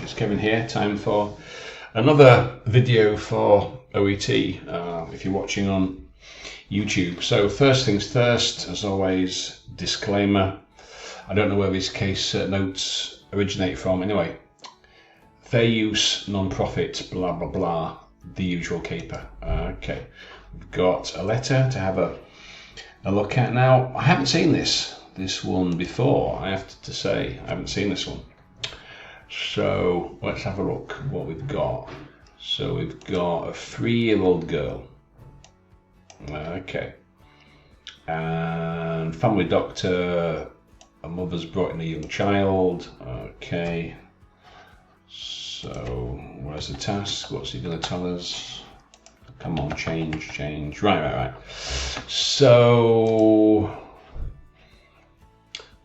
it's Kevin here. Time for another video for OET if you're watching on YouTube. So first things first, as always, disclaimer. I don't know where these case notes originate from. Anyway, fair use, non-profit, blah blah blah, the usual caper. Okay, we've got a letter to have a look at. Now, I haven't seen this one before, I have to say. I haven't seen this one. So let's have a look what we've got. So we've got a 3-year-old girl. Okay. And family doctor, a mother's brought in a young child. Okay. So where's the task? What's he going to tell us? Come on, change. Right. So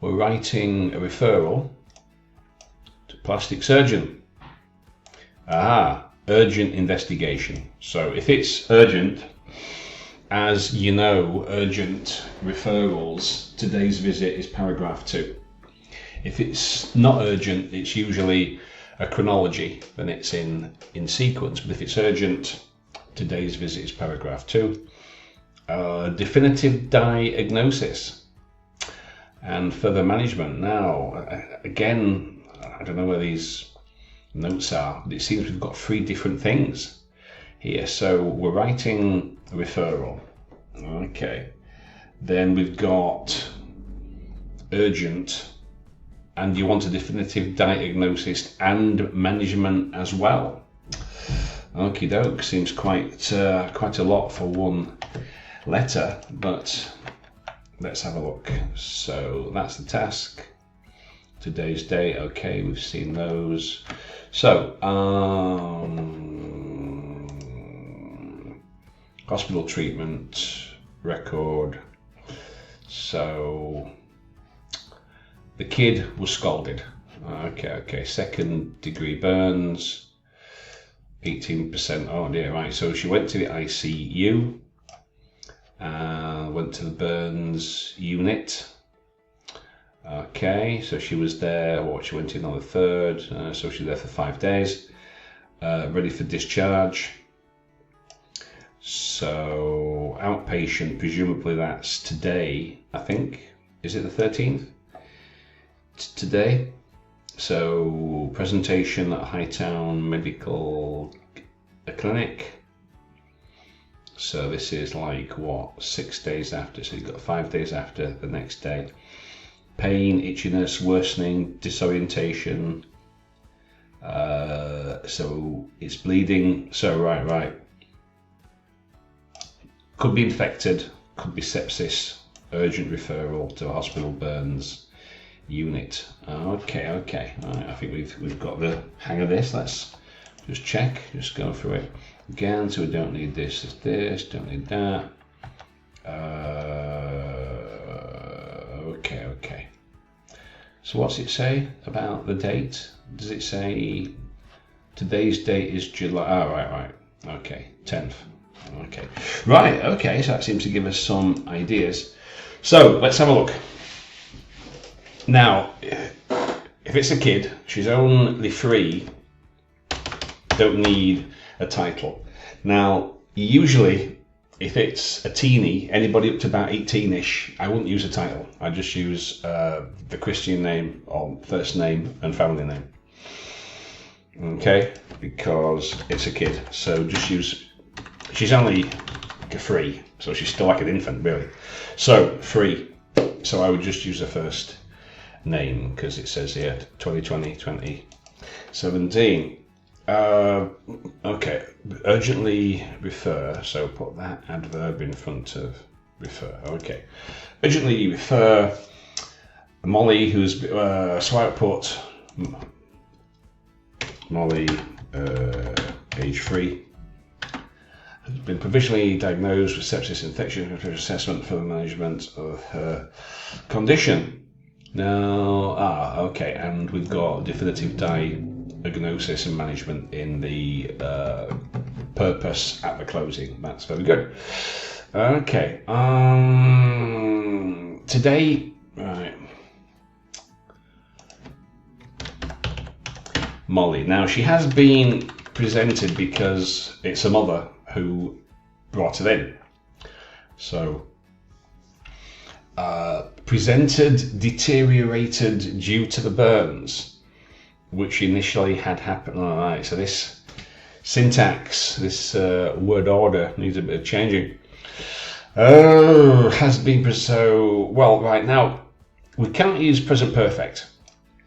we're writing a referral to plastic surgeon. Urgent investigation. So if it's urgent, as you know, urgent referrals, today's visit is paragraph 2. If it's not urgent, it's usually a chronology, then it's in sequence. But if it's urgent, today's visit is paragraph 2. Definitive diagnosis and further management. Now, again, I don't know where these notes are, but it seems we've got 3 different things here. So we're writing a referral. Okay. Then we've got urgent, and you want a definitive diagnosis and management as well. Okie doke, seems quite a lot for one letter, but let's have a look. So that's the task. Today's date, okay, we've seen those. So, hospital treatment record. So, the kid was scalded. Okay, 2nd degree burns, 18%. Oh dear, right. So she went to the ICU, went to the burns unit. Okay, so she was there, she went in on the 3rd, so she was there for 5 days, ready for discharge. So, outpatient, presumably that's today, I think. Is it the 13th? It's today. So, presentation at Hightown Medical Clinic. So this is like, 6 days after, so you've got 5 days after the next day. Pain, itchiness, worsening, disorientation. So it's bleeding. So right. Could be infected, could be sepsis. Urgent referral to a hospital burns unit. Okay. All right, I think we've got the hang of this. Let's just check. Just go through it again. So we don't need this. Don't need that. Okay. So what's it say about the date? Does it say today's date is July? Right. Okay, 10th. Okay. Right, okay, so that seems to give us some ideas. So let's have a look. Now, if it's a kid, she's only 3, don't need a title. Now, usually, if it's a teenie, anybody up to about 18-ish, I wouldn't use a title. I just use the Christian name or first name and family name. Okay, because it's a kid. So just use, she's only 3, so she's still like an infant, really. So 3. So I would just use her first name because it says here 2020, 2017. Okay, urgently refer, so put that adverb in front of refer. Okay, urgently refer Molly, who's so I put Molly, age 3, has been provisionally diagnosed with sepsis infection for assessment for the management of her condition. Now, okay, and we've got definitive diagnosis and management in the purpose at the closing. That's very good. Okay. Today, right. Molly. Now, she has been presented because it's her mother who brought it in. So, presented deteriorated due to the burns, which initially had happened. All right, so this syntax, this word order needs a bit of changing. Has been so well. Right now, we can't use present perfect.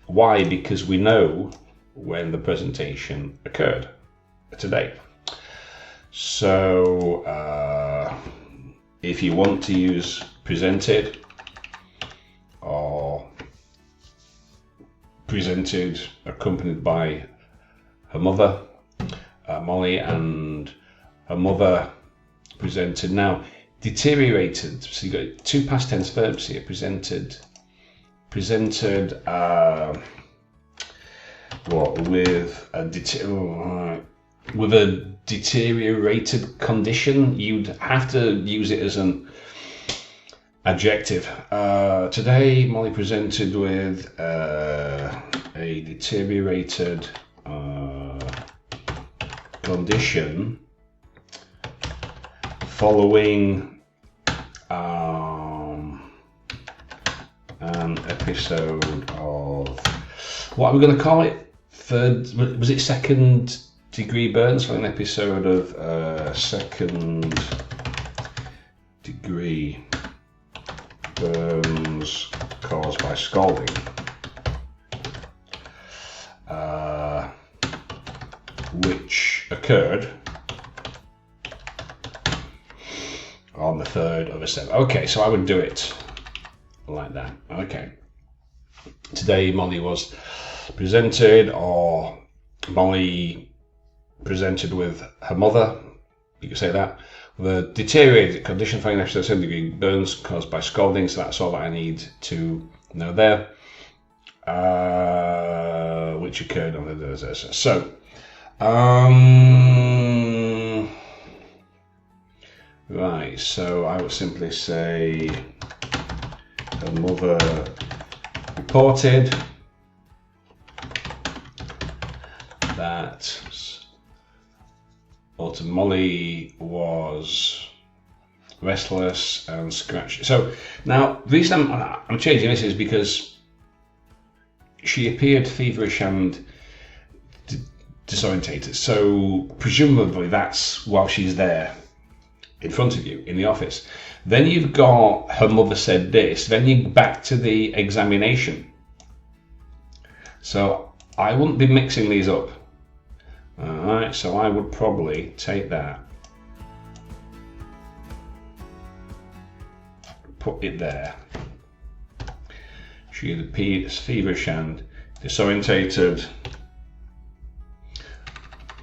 Why? Because we know when the presentation occurred today. So if you want to use presented or presented accompanied by her mother, Molly, and her mother presented. Now, deteriorated, so you've got two past tense verbs here, presented with a deteriorated condition. You'd have to use it as an adjective. Today, Molly presented with a deteriorated condition following an episode of, what are we going to call it? Was it second degree burns? For an episode of second degree burns caused by scalding, which occurred on the 3rd of December. Okay, so I would do it like that. Okay. Today, Molly was presented, or Molly presented with her mother, you could say that, with a deteriorated condition following an second degree burns caused by scalding. So that's all that I need to know there, which occurred on the so right, so I would simply say her mother reported that Molly was restless and scratchy. So now the reason I'm changing this is because she appeared feverish and disorientated. So presumably that's while she's there in front of you in the office. Then you've got her mother said this. Then you back to the examination. So I wouldn't be mixing these up. Alright, so I would probably take that, put it there. She appeared feverish and disorientated,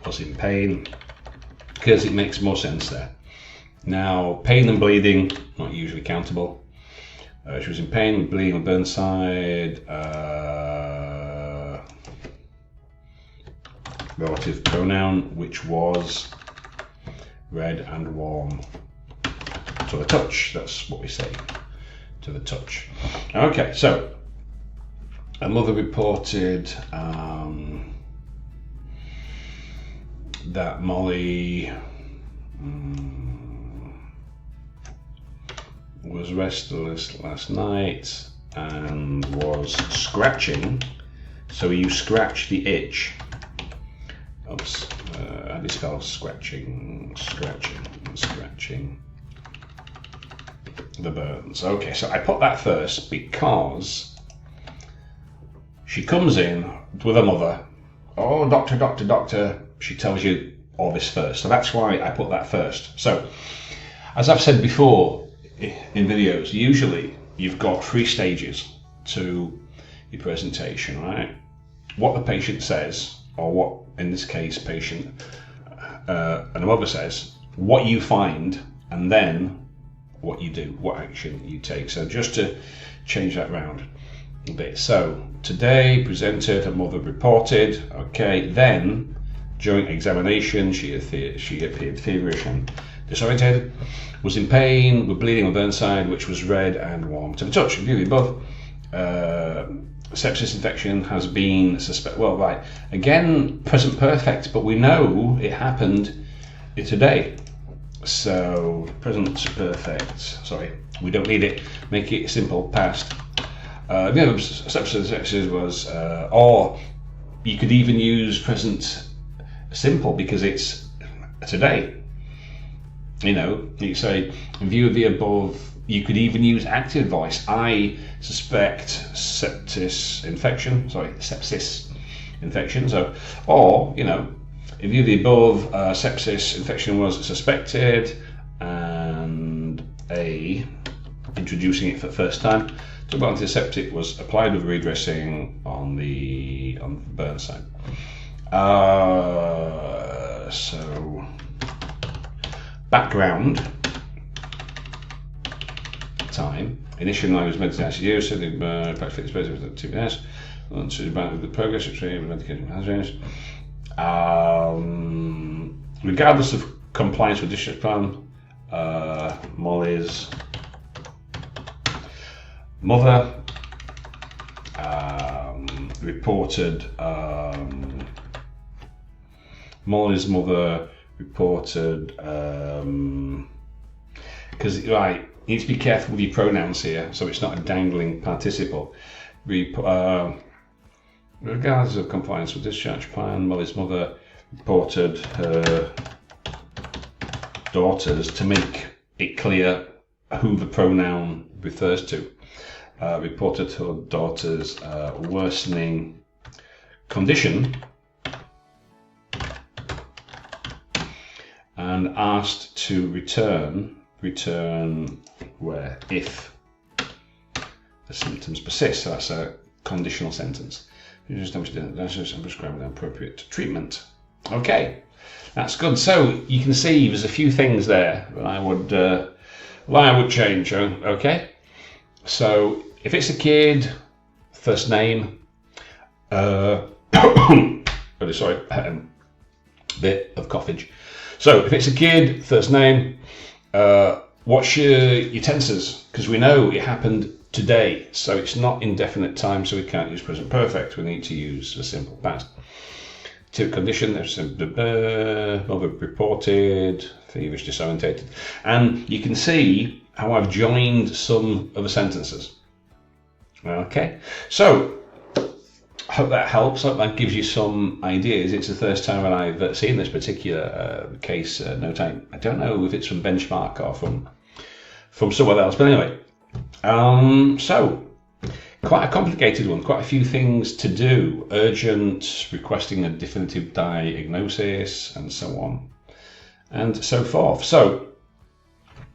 was in pain, because it makes more sense there. Now, pain and bleeding, not usually countable. She was in pain with bleeding on Burnside. Relative pronoun, which was red and warm to the touch. That's what we say, to the touch. Okay, so a mother reported that Molly was restless last night and was scratching. So you scratch the itch. Oops, how do you spell scratching the burns? Okay, so I put that first because she comes in with her mother. Oh, doctor. She tells you all this first. So that's why I put that first. So, as I've said before in videos, usually you've got 3 stages to your presentation, right? What the patient says, or what, in this case, patient and a mother says, what you find, and then what you do, what action you take. So just to change that round a bit. So today presented, her mother reported. Okay, then during examination she appeared feverish and disorientated, was in pain with bleeding on Burnside, which was red and warm to the touch. View the above. sepsis infection has been well, right, again, present perfect, but we know it happened today. So present perfect, sorry, we don't need it, make it simple, past. Sepsis infection was, or you could even use present simple because it's today. You know, you say, in view of the above, you could even use active voice. I suspect sepsis infection. So, or, you know, in view of the above, sepsis infection was suspected, and introducing it for the first time. Double antiseptic was applied with redressing on the burn site. So, background time. Initial language medicine ICU, so the practice exposure with the TBS. To about the progress of medication hazards. Regardless of compliance with discharge plan, Molly's mother reported. Molly's mother reported, because right, you need to be careful with your pronouns here, so it's not a dangling participle. Regardless of compliance with discharge plan, Molly's mother reported her daughters, to make it clear who the pronoun refers to, reported her daughter's worsening condition and asked to return where if the symptoms persist. So that's a conditional sentence. You just prescribe the appropriate treatment. Okay, that's good. So you can see there's a few things there that I would change. Okay, so if it's a kid, first name. Really sorry, bit of coughage. So if it's a kid, first name. What's your tenses? Because we know it happened today, so it's not indefinite time, so we can't use present perfect. We need to use the simple past. To condition, there's mother reported, feverish, disorientated. And you can see how I've joined some of the sentences. Okay, so I hope that helps. I hope that gives you some ideas. It's the first time that I've seen this particular case note. I don't know if it's from Benchmark or from somewhere else, but anyway. So, quite a complicated one, quite a few things to do. Urgent, requesting a definitive diagnosis, and so on, and so forth. So,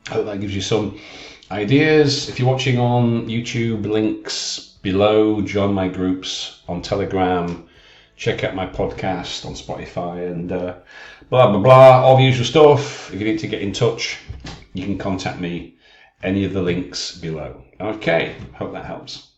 I hope that gives you some ideas. If you're watching on YouTube, links below, join my groups on Telegram, check out my podcast on Spotify, and blah, blah, blah, all the usual stuff. If you need to get in touch, you can contact me. Any of the links below. Okay, hope that helps.